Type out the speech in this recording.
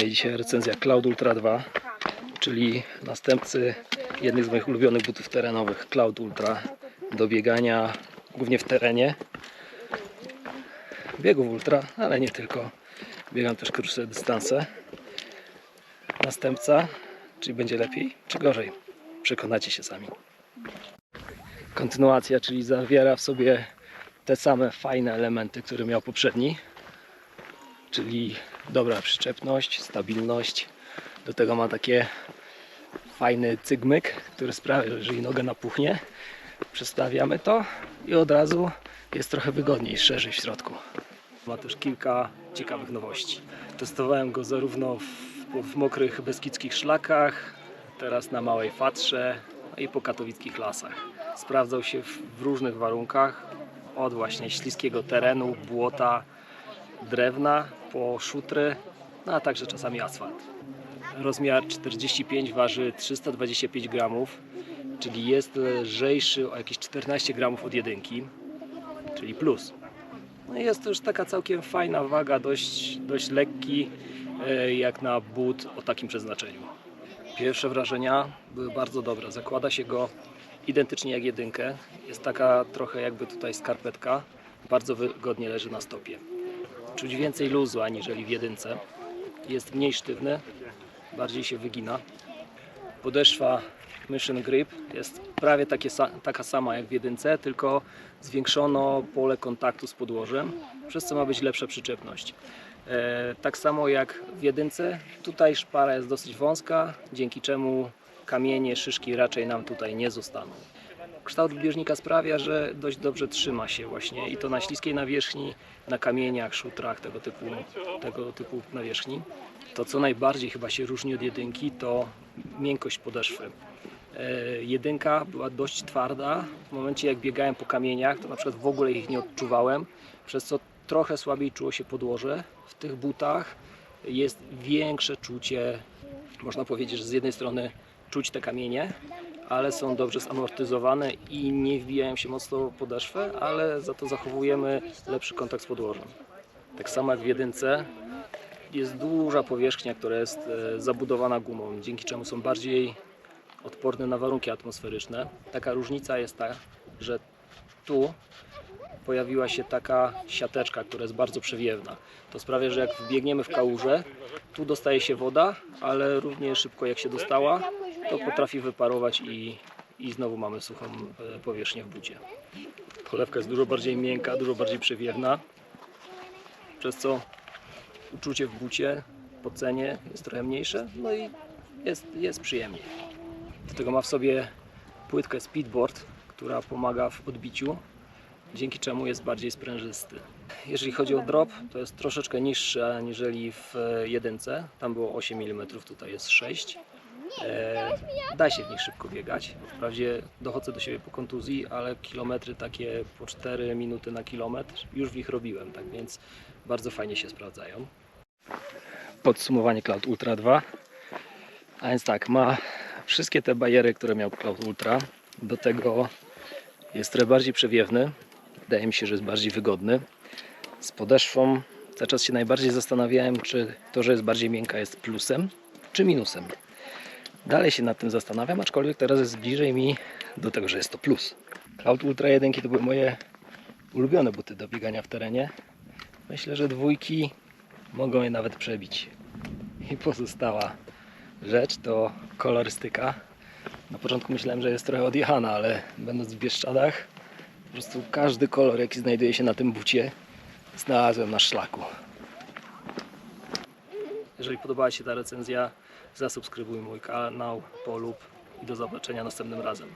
mnie dzisiaj recenzja Cloud Ultra 2, czyli następcy jednych z moich ulubionych butów terenowych. Cloud Ultra do biegania głównie w terenie, biegów ultra, ale nie tylko. Biegam też krótsze dystanse. Następca, czyli będzie lepiej czy gorzej? Przekonacie się sami. Kontynuacja, czyli zawiera w sobie te same fajne elementy, które miał poprzedni, czyli dobra przyczepność, stabilność. Do tego ma takie fajny cygmyk, który sprawia, że jeżeli noga napuchnie, przestawiamy to i od razu jest trochę wygodniej, szerzej w środku. Ma też kilka ciekawych nowości. Testowałem go zarówno w mokrych beskidzkich szlakach, teraz na Małej Fatrze i po katowickich lasach. Sprawdzał się w różnych warunkach, od właśnie śliskiego terenu, błota, drewna, po szutry, no a także czasami asfalt. Rozmiar 45 waży 325 gramów, czyli jest lżejszy o jakieś 14 gramów od jedynki, czyli plus. No i jest to już taka całkiem fajna waga, dość lekki, jak na but o takim przeznaczeniu. Pierwsze wrażenia były bardzo dobre. Zakłada się go identycznie jak jedynkę. Jest taka trochę jakby tutaj skarpetka. Bardzo wygodnie leży na stopie. Czuć więcej luzu aniżeli w jedynce. Jest mniej sztywny, bardziej się wygina. Podeszwa Mission Grip jest prawie taka sama jak w jedynce, tylko zwiększono pole kontaktu z podłożem, przez co ma być lepsza przyczepność. Tak samo jak w jedynce, tutaj szpara jest dosyć wąska, dzięki czemu kamienie, szyszki raczej nam tutaj nie zostaną. Kształt bieżnika sprawia, że dość dobrze trzyma się właśnie i to na śliskiej nawierzchni, na kamieniach, szutrach, tego typu nawierzchni. To, co najbardziej chyba się różni od jedynki, to miękkość podeszwy. Jedynka była dość twarda. W momencie jak biegałem po kamieniach, to na przykład w ogóle ich nie odczuwałem, przez co trochę słabiej czuło się podłoże. W tych butach jest większe czucie, można powiedzieć, że z jednej strony czuć te kamienie, ale są dobrze zamortyzowane i nie wbijają się mocno w podeszwę, ale za to zachowujemy lepszy kontakt z podłożem. Tak samo jak w jedynce jest duża powierzchnia, która jest zabudowana gumą, dzięki czemu są bardziej odporne na warunki atmosferyczne. Taka różnica jest ta, że tu pojawiła się taka siateczka, która jest bardzo przewiewna. To sprawia, że jak wbiegniemy w kałużę, tu dostaje się woda, ale równie szybko jak się dostała, to potrafi wyparować i znowu mamy suchą powierzchnię w bucie. Cholewka jest dużo bardziej miękka, dużo bardziej przewiewna, przez co uczucie w bucie po cenie jest trochę mniejsze, no i jest przyjemniej. Do tego ma w sobie płytkę Speedboard, która pomaga w odbiciu, dzięki czemu jest bardziej sprężysty. Jeżeli chodzi o drop, to jest troszeczkę niższy aniżeli w jedynce. Tam było 8 mm, tutaj jest 6. Da się w nich szybko biegać. Wprawdzie dochodzę do siebie po kontuzji, ale kilometry takie po 4 minuty na kilometr już w nich robiłem, tak więc bardzo fajnie się sprawdzają. Podsumowanie Cloud Ultra 2. A więc tak, ma wszystkie te bariery, które miał Cloud Ultra. Do tego jest trochę bardziej przewiewny. Wydaje mi się, że jest bardziej wygodny. Z podeszwą cały czas się najbardziej zastanawiałem, czy to, że jest bardziej miękka, jest plusem, czy minusem. Dalej się nad tym zastanawiam, aczkolwiek teraz jest bliżej mi do tego, że jest to plus. Cloud Ultra 1 to były moje ulubione buty do biegania w terenie. Myślę, że dwójki mogą je nawet przebić. I pozostała rzecz to kolorystyka. Na początku myślałem, że jest trochę odjechana, ale będąc w Bieszczadach, po prostu każdy kolor, jaki znajduje się na tym bucie, znalazłem na szlaku. Jeżeli podobała Ci się ta recenzja, zasubskrybuj mój kanał, polub i do zobaczenia następnym razem.